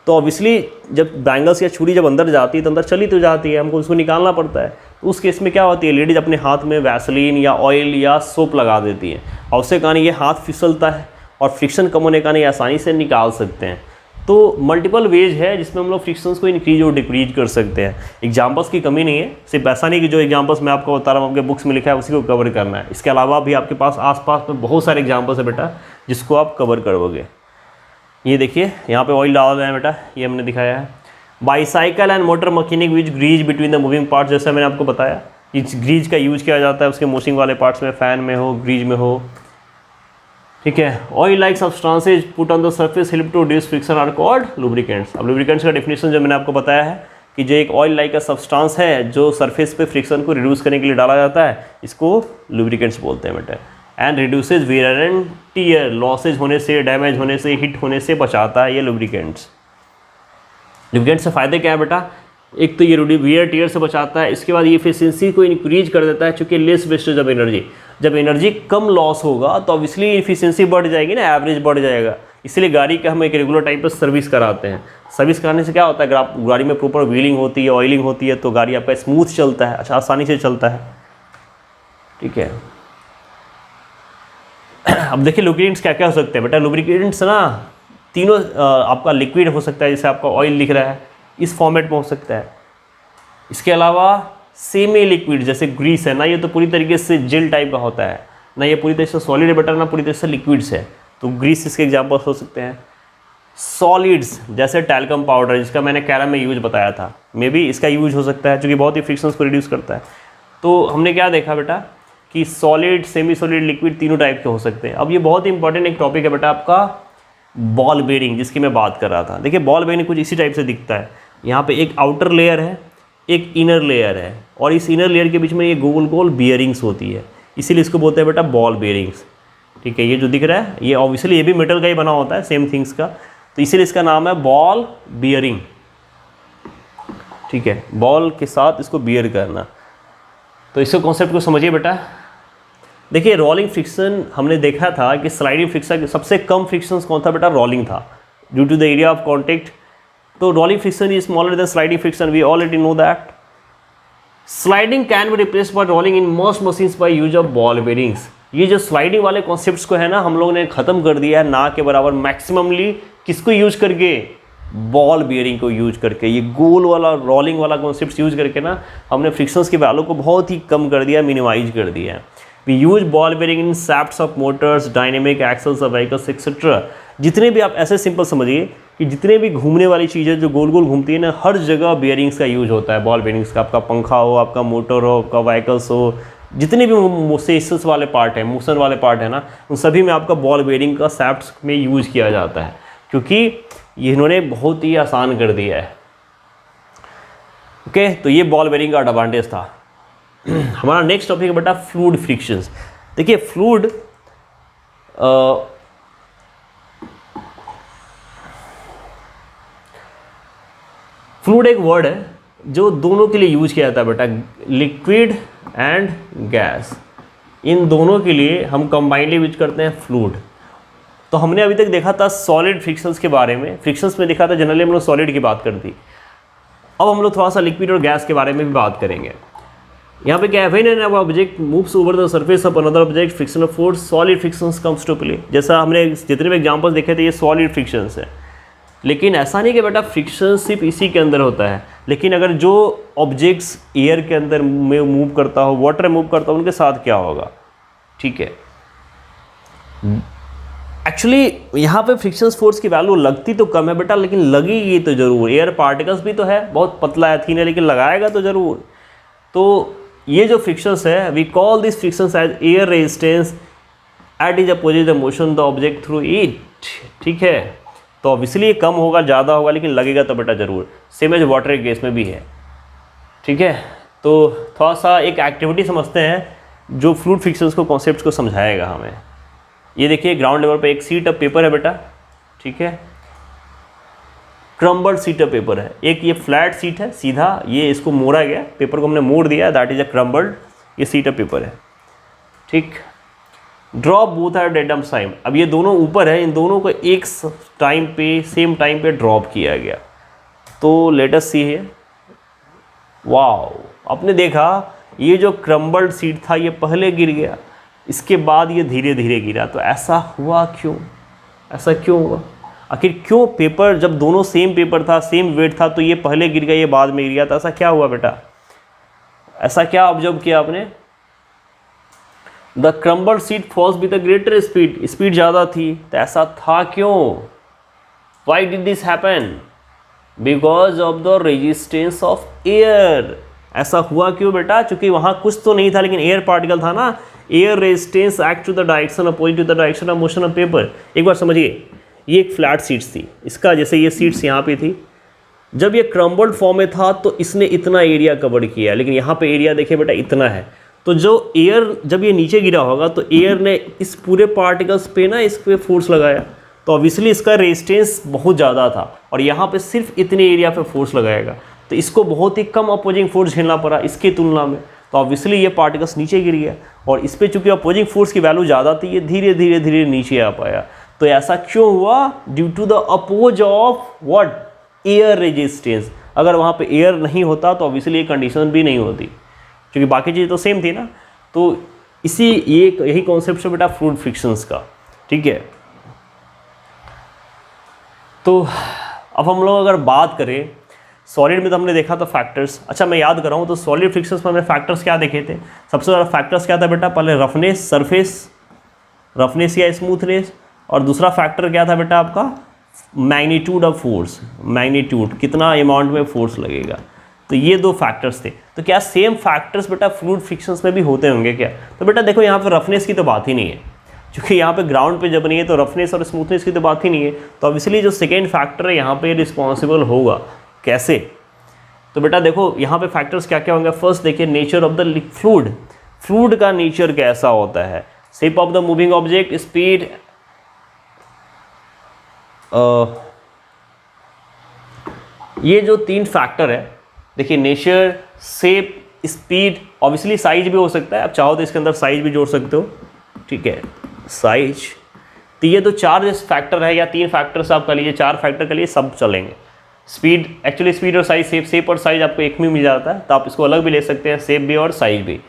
तो ऑब्वियसली जब बैंगल्स या छुरी जब अंदर जाती है तो अंदर चली तो जाती है, हमको उसको निकालना पड़ता है। तो उस केस में क्या होती है, लेडीज़ अपने हाथ में वैसलीन या ऑयल या सोप लगा देती है, और उसके कारण ये हाथ फिसलता है, और फ्रिक्शन कम होने का नहीं आसानी से निकाल सकते हैं। तो मल्टीपल वेज है जिसमें हम लोग फ्रिक्शंस को इंक्रीज और डिक्रीज कर सकते हैं। एग्जांपल्स की कमी नहीं है, सिर्फ ऐसा नहीं कि जो एग्जांपल्स मैं आपको बता रहा हूँ आपके बुक्स में लिखा है उसी को कवर करना है। इसके अलावा भी आपके पास आसपास में बहुत सारे एग्जांपल्स है बेटा जिसको आप कवर करोगे। ये देखिए यहाँ पे ऑयल डाल रहे हैं बेटा, ये हमने दिखाया है। Bicycle and motor mechanic which grease between the moving parts, जैसे मैंने आपको बताया इस ग्रीज का यूज किया जाता है उसके मूविंग वाले पार्ट्स में, फैन में हो, ग्रीज में हो। ठीक है, oil like substances put on the surface help to reduce friction are called lubricants. अब लुब्रिकेंट्स का डेफिनेशन जो मैंने आपको बताया है कि जो एक ऑयल लाइक का सब्सटेंस है जो सरफेस पे फ्रिक्शन को रिड्यूस करने के लिए डाला जाता है, इसको लुब्रिकेंट्स बोलते हैं बेटा। And reduces wear and tear, losses होने से, डैमेज होने से, हिट होने से बचाता है ये लुब्रिकेंट्स। लुब्रिकेंट्स से फ़ायदे क्या है बेटा, एक तो ये वियर टियर से बचाता है, इसके बाद ये एफिशिएंसी को इंक्रीज कर देता है, चूँकि लेस वेस्टेज ऑफ एनर्जी। जब एनर्जी कम लॉस होगा तो ऑब्वियसली एफिशिएंसी बढ़ जाएगी ना, एवरेज बढ़ जाएगा। इसलिए गाड़ी का हम एक रेगुलर टाइम पर सर्विस कराते हैं। सर्विस कराने से क्या होता है, अगर गाड़ी में प्रॉपर व्हीलिंग होती है, ऑयलिंग होती है, तो गाड़ी आपका स्मूथ चलता है, अच्छा आसानी से चलता है। ठीक है, अब देखिए लुब्रिकेंट्स क्या क्या हो सकते हैं बेटा। लुब्रिकेंट्स ना तीनों आपका लिक्विड हो सकता है, जैसे आपका ऑयल लिख रहा है इस फॉर्मेट में हो सकता है। इसके अलावा सेमी लिक्विड जैसे ग्रीस है ना, ये तो पूरी तरीके से जेल टाइप का होता है ना, ये पूरी तरह से सॉलिड है बेटा, ना पूरी तरह से लिक्विड्स है, तो ग्रीस इसके एग्जांपल्स हो सकते हैं। सॉलिड्स जैसे टैल्कम पाउडर, जिसका मैंने कैरम में यूज बताया था, मे भी इसका यूज हो सकता है, क्योंकि बहुत ही फ्रिक्शंस को रिड्यूस करता है। तो हमने क्या देखा बेटा कि सॉलिड, सेमी सॉलिड, लिक्विड तीनों टाइप के हो सकते हैं। अब ये बहुत ही इंपॉर्टेंट एक टॉपिक है बेटा आपका बॉल बेयरिंग, जिसकी मैं बात कर रहा था। देखिए बॉल बेयरिंग कुछ इसी टाइप से दिखता है, यहाँ पे एक आउटर लेयर है, एक इनर लेयर है, और इस इनर लेयर के बीच में ये गोल गोल बियरिंग्स होती है, इसीलिए इसको बोलते हैं बेटा बॉल बेयरिंग्स। ठीक है, ये जो दिख रहा है ये ऑब्वियसली ये भी मेटल का ही बना होता है, सेम थिंग्स का, तो इसीलिए इसका नाम है बॉल बियरिंग। ठीक है, बॉल के साथ इसको बियर करना, तो इसके कॉन्सेप्ट को समझिए बेटा। देखिए रोलिंग फ्रिक्शन हमने देखा था कि स्लाइडिंग फ्रिक्शन सबसे कम फ्रिक्शन कौन था बेटा, रोलिंग था, due to the area of contact. तो rolling friction is smaller than sliding friction, we already know that. Sliding can be replaced by rolling in most machines by use of ball bearings. ये जो sliding वाले concepts को है ना, हम लोगों ने ख़त्म कर दिया है, ना के बराबर मैक्सिममली किसको यूज करके, बॉल बियरिंग को यूज करके। ये गोल वाला रोलिंग वाला कॉन्सेप्ट यूज करके ना हमने फ्रिक्शंस के वैल्यू को बहुत ही कम कर दिया, मिनिमाइज कर दिया है। We use ball bearing in shafts of motors, dynamic axles of vehicles etcetera. जितने भी आप ऐसे सिंपल समझिए कि जितने भी घूमने वाली चीज़ें जो गोल गोल घूमती है ना, हर जगह बेयरिंग्स का यूज होता है, बॉल बेयरिंग्स का। आपका पंखा हो, आपका मोटर हो, आपका व्हीकल्स हो, जितने भी मोसेस वाले पार्ट हैं, मोशन वाले पार्ट है ना, उन सभी में आपका बॉल बेयरिंग का शैफ्ट्स में यूज किया जाता है, क्योंकि ये इन्होंने बहुत ही आसान कर दिया है। ओके, तो ये बॉल बेयरिंग का एडवांटेज था। हमारा नेक्स्ट टॉपिक है बेटा फ्लूइड फ्रिक्शंस। देखिए फ्लूइड फ्लूइड एक वर्ड है जो दोनों के लिए यूज किया जाता है बेटा, लिक्विड एंड गैस, इन दोनों के लिए हम कंबाइंडली यूज करते हैं फ्लूइड। तो हमने अभी तक देखा था सॉलिड फ्रिक्शंस के बारे में, फ्रिक्शंस में देखा था जनरली हम लोग सॉलिड की बात करती। अब हम लोग थोड़ा सा लिक्विड और गैस के बारे में भी बात करेंगे। यहाँ पे क्या है, when an object moves over the surface of another object, friction of force, solid frictions comes to play. जैसा हमने जितने भी एग्जांपल्स देखे थे ये सॉलिड फ्रिक्शंस है, लेकिन ऐसा नहीं कि बेटा फ्रिक्शन सिर्फ इसी के अंदर होता है। लेकिन अगर जो ऑब्जेक्ट्स एयर के अंदर में मूव करता हो, वाटर में मूव करता हो, उनके साथ क्या होगा। ठीक है, एक्चुअली यहाँ पे फ्रिक्शन फोर्स की वैल्यू लगती तो कम है बेटा, लेकिन लगेगी तो जरूर। एयर पार्टिकल्स भी तो है, बहुत पतला है, थीन है, लेकिन लगाएगा तो जरूर। तो ये जो फ्रिक्शंस है, we call this frictions as air resistance at is opposite the motion the object through it. ठीक है, तो ऑब्वियसली ये कम होगा, ज़्यादा होगा, लेकिन लगेगा तो बेटा जरूर। सेम एज वाटर गैस में भी है। ठीक है, तो थोड़ा सा एक एक्टिविटी समझते हैं जो फ्लूइड फ्रिक्शंस को कॉन्सेप्ट को समझाएगा हमें। ये देखिए ग्राउंड लेवल पे एक सीट ऑफ पेपर है बेटा, ठीक है, क्रम्बल्ड सीट ऑफ पेपर है। एक ये फ्लैट सीट है सीधा, ये इसको मोड़ा गया, पेपर को हमने मोड़ दिया, दैट इज अ क्रम्बल्ड, ये सीट ऑफ पेपर है, ठीक। ड्रॉप बोथ आर डेडम टाइम, अब ये दोनों ऊपर है, इन दोनों को एक टाइम पे सेम टाइम पे ड्रॉप किया गया। तो लेट अस सी है, वाओ, आपने देखा ये जो क्रम्बल्ड सीट था ये पहले गिर गया, इसके बाद ये धीरे धीरे गिरा। तो ऐसा हुआ क्यों, ऐसा क्यों हुआ आखिर, क्यों? पेपर जब दोनों सेम पेपर था, सेम वेट था, तो ये पहले गिर गया, ये बाद में गिर गया, तो ऐसा क्या हुआ बेटा, ऐसा क्या ऑब्जर्व किया आपने? The crumbled sheet falls with the greater speed, speed ज़्यादा थी, तो ऐसा था क्यों? Why did this happen? Because of the resistance of air. ऐसा हुआ क्यों बेटा? क्योंकि वहाँ कुछ तो नहीं था लेकिन एयर पार्टिकल था ना, air resistance act to the direction opposite to the direction of motion of paper. एक बार समझिए, ये एक फ्लैट सीट्स थी, इसका जैसे ये सीट्स यहाँ पे थी, जब ये क्रम्बल्ड फॉर्म में था तो इसने इतना एरिया कवर किया, लेकिन यहाँ पे एरिया देखिए बेटा इतना है, तो जो एयर जब ये नीचे गिरा होगा तो एयर ने इस पूरे पार्टिकल्स पे ना इस पे फोर्स लगाया, तो ऑब्वियसली इसका रेजिस्टेंस बहुत ज़्यादा था और यहाँ पे सिर्फ इतने एरिया पे फोर्स लगाएगा, तो इसको बहुत ही कम अपोजिंग फोर्स झेलना पड़ा इसकी तुलना में, तो ऑब्वियसली ये पार्टिकल्स नीचे गिर गया। और इस पर चूँकि अपोजिंग फोर्स की वैल्यू ज़्यादा थी, ये धीरे धीरे धीरे नीचे आ पाया। तो ऐसा क्यों हुआ? Due to the oppose of what, air resistance. अगर वहाँ पे एयर नहीं होता तो ऑब्वियसली ये कंडीशन भी नहीं होती, क्योंकि बाकी चीज़ तो सेम थी ना। तो इसी यही कॉन्सेप्ट है बेटा फ्लूइड फ्रिक्शंस का, ठीक है। तो अब हम लोग अगर बात करें सॉलिड में, तो हमने देखा था फैक्टर्स। अच्छा मैं याद कर रहा हूँ, तो सॉलिड फ्रिक्शंस में हमने फैक्टर्स क्या देखे थे? सबसे ज़्यादा फैक्टर्स क्या था बेटा? पहले रफनेस, सरफेस रफनेस या स्मूथनेस, और दूसरा फैक्टर क्या था बेटा आपका? मैग्नीट्यूड ऑफ फोर्स, मैग्नीट्यूड कितना अमाउंट में फोर्स लगेगा। तो ये दो फैक्टर्स थे। तो क्या सेम फैक्टर्स बेटा फ्लूइड फ्रिक्शंस में भी होते होंगे क्या? तो बेटा देखो यहाँ पे रफनेस की तो बात ही नहीं है, क्योंकि यहाँ पे ग्राउंड पे जब नहीं है तो रफनेस और स्मूथनेस की तो बात ही नहीं है। तो ऑब्वियसली जो सेकेंड फैक्टर है यहाँ पे रिस्पॉन्सिबल होगा, कैसे? तो बेटा देखो यहाँ पे फैक्टर्स क्या क्या होंगे। फर्स्ट देखिए nature of the fluid, fluid का नेचर कैसा होता है, shape of the moving object, speed, ये जो तीन फैक्टर है देखिए, nature, shape, speed, obviously size भी हो सकता है, आप चाहो तो इसके अंदर साइज भी जोड़ सकते हो, ठीक है, साइज। तो ये तो चार फैक्टर है, या तीन फैक्टर्स आप कर लीजिए, चार फैक्टर कर लिए सब चलेंगे। स्पीड, एक्चुअली स्पीड और साइज, शेप और साइज आपको एक में मिल जाता है, तो आप इसको अलग भी ले सकते हैं, शेप भी और साइज भी।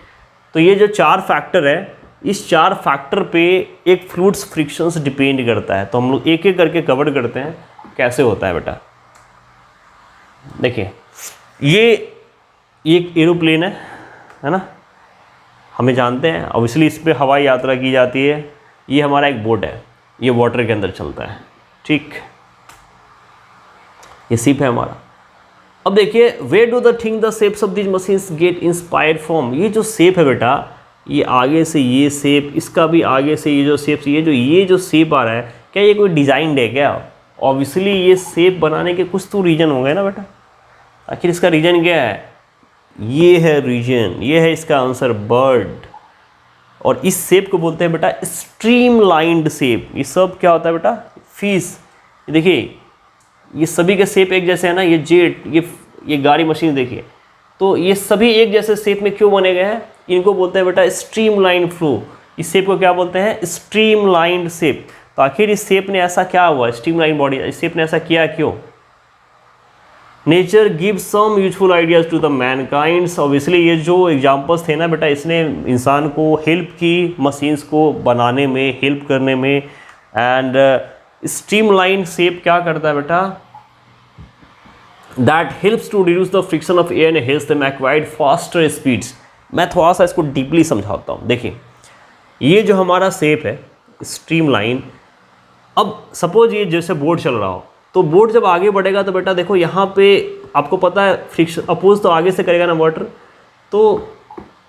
तो ये जो चार फैक्टर है, इस चार फैक्टर पे एक फ्लूइड्स फ्रिक्शंस डिपेंड करता है। तो हम लोग एक एक करके कवर करते हैं कैसे होता है बेटा। देखिए ये एक एरोप्लेन है ना, हमें जानते हैं ऑब्वियसली इस पर हवाई यात्रा की जाती है। ये हमारा एक बोट है, ये वाटर के अंदर चलता है, ठीक, ये शिप है हमारा। अब देखिए where do the think the shapes of this machines get inspired from. ये जो शेप है बेटा, ये आगे से ये शेप, इसका भी आगे से ये जो शेप, ये जो शेप आ रहा है, क्या ये कोई डिज़ाइन है क्या? ऑब्वियसली ये शेप बनाने के कुछ तो रीजन होंगे ना बेटा। आखिर इसका रीजन क्या है? ये है रीजन, ये है इसका आंसर, बर्ड। और इस शेप को बोलते हैं बेटा स्ट्रीमलाइंड शेप। ये सब क्या होता है बेटा? फिश। देखिए ये सभी के शेप एक जैसे है ना, ये जेट, ये गाड़ी, मशीन देखिए, तो ये सभी एक जैसे शेप में क्यों बने गए हैं? इनको बोलते हैं बेटा स्ट्रीमलाइन फ्लो। इस शेप को क्या बोलते हैं? Streamlined shape. तो आखिर इस शेप ने ऐसा क्या हुआ, स्ट्रीमलाइन बॉडी, इस शेप ने ऐसा किया क्यों? Nature gives some useful ideas to the mankinds. Obviously ये जो एग्जांपल्स थे ना बेटा, इसने इंसान को हेल्प की मशीन्स को बनाने में, हेल्प करने में। एंड स्ट्रीमलाइन शेप क्या करता है बेटा? That helps to reduce the friction of air and helps them acquired faster speeds. मैं थोड़ा सा इसको डीपली समझाता हूँ। देखिए ये जो हमारा शेप है स्ट्रीमलाइन, अब सपोज ये जैसे बोट चल रहा हो, तो बोट जब आगे बढ़ेगा तो बेटा देखो यहाँ पे आपको पता है फ्रिक्शन अपोज तो आगे से करेगा ना वाटर, तो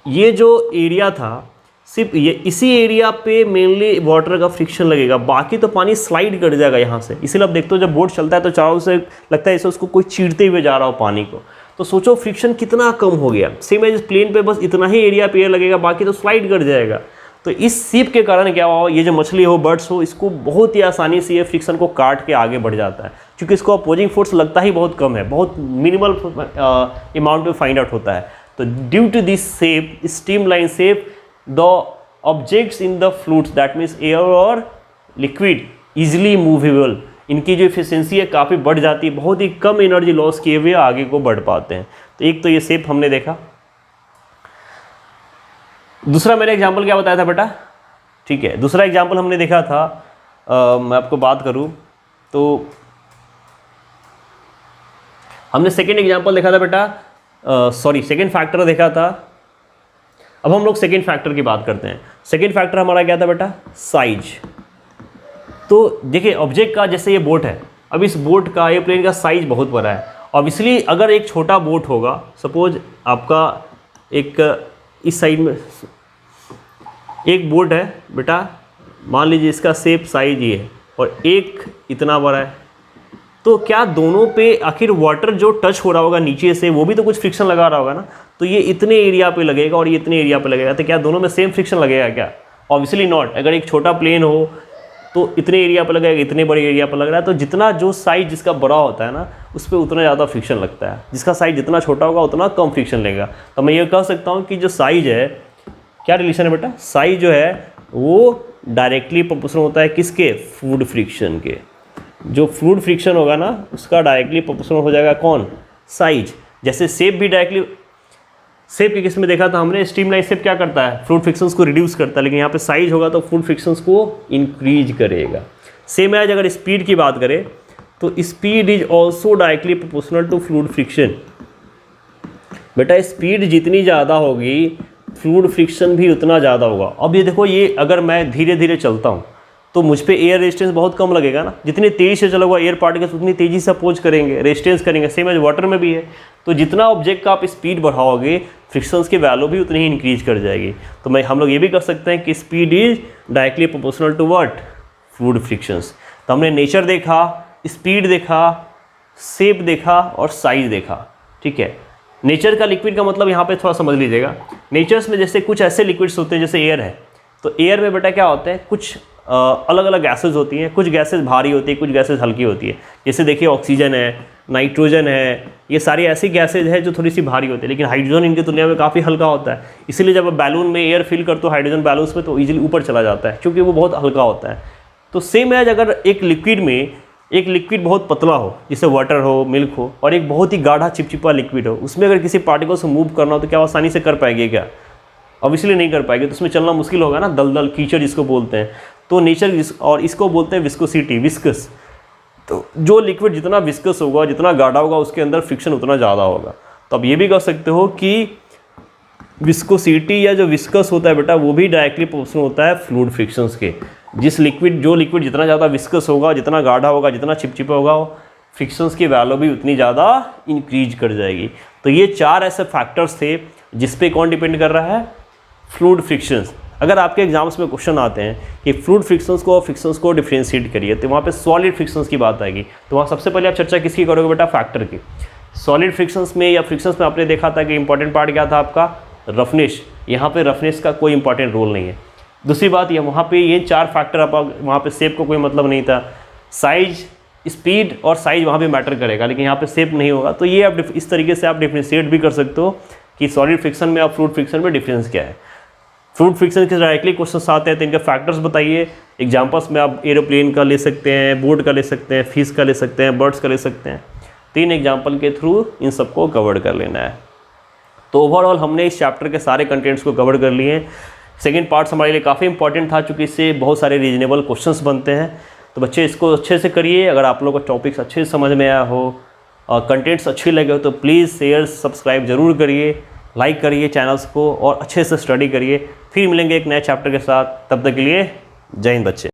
ये जो एरिया था सिर्फ ये इसी एरिया पे मेनली वाटर का फ्रिक्शन लगेगा, बाकी तो पानी स्लाइड कर जाएगा यहाँ से। इसीलिए आप देखते हो जब बोट चलता है तो चारों से लगता है ऐसे उसको कोई चीरते हुए जा रहा हो पानी को। तो सोचो फ्रिक्शन कितना कम हो गया। सेम एज प्लेन पे बस इतना ही एरिया पे एयर लगेगा, बाकी तो स्लाइड कर जाएगा। तो इस सीप के कारण क्या हुआ, ये जो मछली हो, बर्ड्स हो, इसको बहुत ही आसानी से ये फ्रिक्शन को काट के आगे बढ़ जाता है, क्योंकि इसको अपोजिंग फोर्स लगता ही बहुत कम है, बहुत मिनिमल अमाउंट में फाइंड आउट होता है। तो due to this shape, streamline shape, the objects in the fluids, that means air और लिक्विड, इजिली मूवेबल, इनकी जो एफिशिएंसी है काफ़ी बढ़ जाती है, बहुत ही कम एनर्जी लॉस किए हुए आगे को बढ़ पाते हैं। तो एक तो ये शेप हमने देखा। दूसरा मैंने एग्जाम्पल क्या बताया था बेटा, ठीक है, दूसरा एग्जाम्पल हमने देखा था, मैं आपको बात करूं तो हमने सेकेंड एग्जाम्पल देखा था बेटा, सेकेंड फैक्टर देखा था। अब हम लोग सेकेंड फैक्टर की बात करते हैं। सेकेंड फैक्टर हमारा क्या था बेटा, साइज। तो देखिए ऑब्जेक्ट का, जैसे ये बोट है, अब इस बोट का, एयरप्लेन का साइज बहुत बड़ा है। अब इसलिए अगर एक छोटा बोट होगा, सपोज आपका एक इस साइड में एक बोट है बेटा, मान लीजिए इसका शेप साइज ये है और एक इतना बड़ा है, तो क्या दोनों पे आखिर वाटर जो टच हो रहा होगा नीचे से, वो भी तो कुछ फ्रिक्शन लगा रहा होगा ना। तो ये इतने एरिया पे लगेगा और ये इतने एरिया पे लगेगा, तो क्या दोनों में सेम फ्रिक्शन लगेगा क्या? Obviously not. अगर एक छोटा प्लेन हो तो इतने एरिया पर लगेगा, इतने बड़े एरिया पर लग रहा है, तो जितना जो साइज जिसका बड़ा होता है ना, उस पर उतना ज़्यादा फ्रिक्शन लगता है। जिसका साइज जितना छोटा होगा उतना कम फ्रिक्शन लेगा। तो मैं ये कह सकता हूँ कि जो साइज है, क्या रिलेशन है बेटा, साइज जो है वो डायरेक्टली प्रोपोर्शनल होता है किसके, फ्लूइड फ्रिक्शन के। जो फ्लूइड फ्रिक्शन होगा ना, उसका डायरेक्टली प्रोपोर्शनल हो जाएगा कौन, साइज। जैसे शेप भी डायरेक्टली, शेप के केस में देखा था हमने, स्ट्रीमलाइन शेप क्या करता है, फ्लूइड फ्रिक्शंस को रिड्यूस करता है, लेकिन यहाँ पे साइज होगा तो फ्लूइड फ्रिक्शंस को इंक्रीज करेगा। सेम एज अगर स्पीड की बात करें तो speed is also directly proportional to fluid friction. बेटा स्पीड जितनी ज़्यादा होगी, फ्लूइड फ्रिक्शन भी उतना ज़्यादा होगा। अब ये देखो, ये अगर मैं धीरे धीरे चलता हूँ तो मुझ पे एयर रेजिस्टेंस बहुत कम लगेगा ना। जितनी तेज़ी से चलोगा एयर पार्टिकल्स उतनी तेज़ी से अपोज करेंगे, रेजिस्टेंस करेंगे। सेम एज वाटर में भी है। तो जितना ऑब्जेक्ट का आप स्पीड बढ़ाओगे, फ्रिक्शंस की वैल्यू भी उतनी ही इंक्रीज कर जाएगी। तो हम लोग ये भी कर सकते हैं कि speed is directly proportional to what, fluid frictions. तो हमने नेचर देखा, स्पीड देखा, शेप देखा और साइज देखा, ठीक है। नेचर का लिक्विड का मतलब यहाँ पे थोड़ा समझ लीजिएगा। नेचर्स में जैसे कुछ ऐसे लिक्विड्स होते हैं, जैसे एयर है, तो एयर में बेटा क्या होता है, कुछ अलग अलग गैसेज होती हैं। कुछ गैसेज भारी होती है, कुछ गैसेज हल्की होती है। जैसे देखिए ऑक्सीजन है, नाइट्रोजन है, ये सारी ऐसी गैसेज है जो थोड़ी सी भारी होती है, लेकिन हाइड्रोजन इनकी तुलना में काफ़ी हल्का होता है। इसीलिए जब आप बैलून में एयर फिल करते हो हाइड्रोजन बैलून्स में, तो ईजिली ऊपर चला जाता है, क्योंकि वो बहुत हल्का होता है। तो सेम एज अगर एक लिक्विड में, एक लिक्विड बहुत पतला हो, जैसे वाटर हो, मिल्क हो, और एक बहुत ही गाढ़ा चिपचिपा लिक्विड हो, उसमें अगर किसी पार्टिकल से मूव करना हो तो क्या वो आसानी से कर पाएगी क्या? ऑब्वियसली नहीं कर पाएगी। तो उसमें चलना मुश्किल होगा ना, दलदल कीचड़ जिसको बोलते हैं। तो नेचर और इसको बोलते हैं विस्कोसिटी, विस्कस। तो जो लिक्विड जितना विस्कस होगा, जितना गाढ़ा होगा, उसके अंदर फ्रिक्शन उतना ज़्यादा होगा। तो अब ये भी कह सकते हो कि विस्कोसिटी या जो विस्कस होता है बेटा, वो भी डायरेक्टली प्रोपोर्शनल होता है फ्लूइड फ्रिक्शंस के। जो लिक्विड जितना ज़्यादा विस्कस होगा, जितना गाढ़ा होगा, जितना चिपचिपा होगा, फ्रिक्शंस की वैल्यू भी उतनी ज़्यादा इंक्रीज कर जाएगी। तो ये 4 ऐसे फैक्टर्स थे जिस पे कौन डिपेंड कर रहा है, फ्लूइड फ्रिक्शंस। अगर आपके एग्जाम्स में क्वेश्चन आते हैं कि फ्लूइड फ्रिक्शंस को और फ्रिक्शंस को डिफरेंशिएट करिए, तो वहाँ पे सॉलिड फ्रिक्शंस की बात आएगी। तो वहाँ सबसे पहले आप चर्चा किसकी करोगे बेटा, फैक्टर की। सॉलिड फ्रिक्शंस में या फ्रिक्शंस में आपने देखा था कि इंपॉर्टेंट पार्ट क्या था आपका, रफनेस। यहाँ पे रफनेस का कोई इंपॉर्टेंट रोल नहीं है। दूसरी बात, ये वहाँ पे ये 4 फैक्टर, आप वहाँ पे शेप को कोई मतलब नहीं था। साइज, स्पीड और साइज वहाँ पे मैटर करेगा, लेकिन यहाँ पे शेप नहीं होगा। तो ये आप इस तरीके से आप डिफरेंशिएट भी कर सकते हो कि सॉलिड फ्रिक्शन में और फ्लूइड फ्रिक्शन में डिफरेंस क्या है। फ्लूइड फ्रिक्शन के डायरेक्टली क्वेश्चन आते हैं, तो इनके फैक्टर्स बताइए। एग्जाम्पल्स में आप एरोप्लेन का ले सकते हैं, बोट का ले सकते हैं, फिश का ले सकते हैं, बर्ड्स का ले सकते हैं। 3 एग्जाम्पल के थ्रू इन सबको कवर कर लेना है। तो ओवरऑल हमने इस चैप्टर के सारे कंटेंट्स को कवर कर लिए हैं। सेकेंड पार्ट्स हमारे लिए काफ़ी इंपॉर्टेंट था, चूँकि इससे बहुत सारे रीजनेबल क्वेश्चंस बनते हैं। तो बच्चे इसको अच्छे से करिए। अगर आप लोगों को टॉपिक्स अच्छे से समझ में आया हो और कंटेंट्स अच्छे लगे हो, तो प्लीज़ शेयर सब्सक्राइब ज़रूर करिए, लाइक करिए चैनल्स को और अच्छे से स्टडी करिए। फिर मिलेंगे एक नए चैप्टर के साथ। तब तक के लिए जय हिंद बच्चे।